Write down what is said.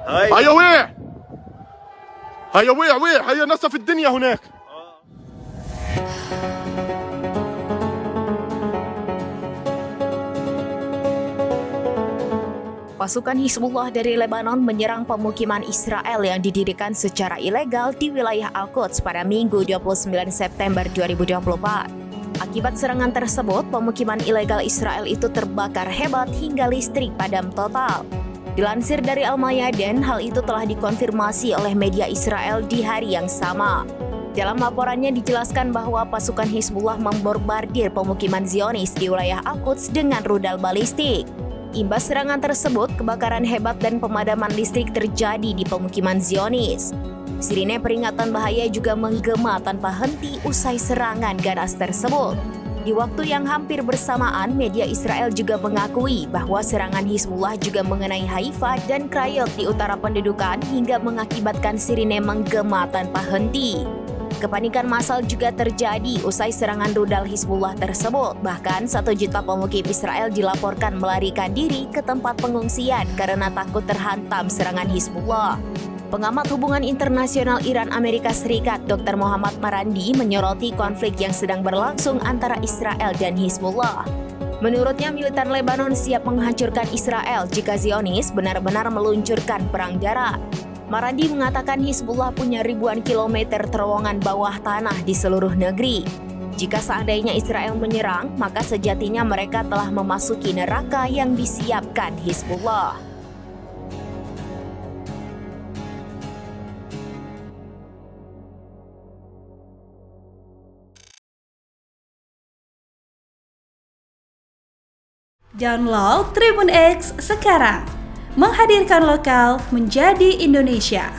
هيا وقع. هيا وقع. هيا نسف الدنيا هناك. Pasukan Hizbullah dari Lebanon menyerang pemukiman Israel yang didirikan secara ilegal di wilayah Al-Quds pada Minggu 29 September 2024. Akibat serangan tersebut, pemukiman ilegal Israel itu terbakar hebat hingga listrik padam total. Dilansir dari Al-Mayadin, hal itu telah dikonfirmasi oleh media Israel di hari yang sama. Dalam laporannya dijelaskan bahwa pasukan Hizbullah membombardir pemukiman Zionis di wilayah Al-Quds dengan rudal balistik. Imbas serangan tersebut, kebakaran hebat dan pemadaman listrik terjadi di pemukiman Zionis. Sirine peringatan bahaya juga menggema tanpa henti usai serangan ganas tersebut. Di waktu yang hampir bersamaan, media Israel juga mengakui bahwa serangan Hizbullah juga mengenai Haifa dan Krayot di utara pendudukan hingga mengakibatkan sirine menggema tanpa henti. Kepanikan massal juga terjadi usai serangan rudal Hizbullah tersebut. Bahkan 1 juta pemukim Israel dilaporkan melarikan diri ke tempat pengungsian karena takut terhantam serangan Hizbullah. Pengamat hubungan internasional Iran Amerika Serikat Dr. Muhammad Marandi menyoroti konflik yang sedang berlangsung antara Israel dan Hizbullah. Menurutnya, militan Lebanon siap menghancurkan Israel jika Zionis benar-benar meluncurkan perang darat. Marandi mengatakan Hizbullah punya ribuan kilometer terowongan bawah tanah di seluruh negeri. Jika seandainya Israel menyerang, maka sejatinya mereka telah memasuki neraka yang disiapkan Hizbullah. Download Tribun X sekarang, menghadirkan lokal menjadi Indonesia.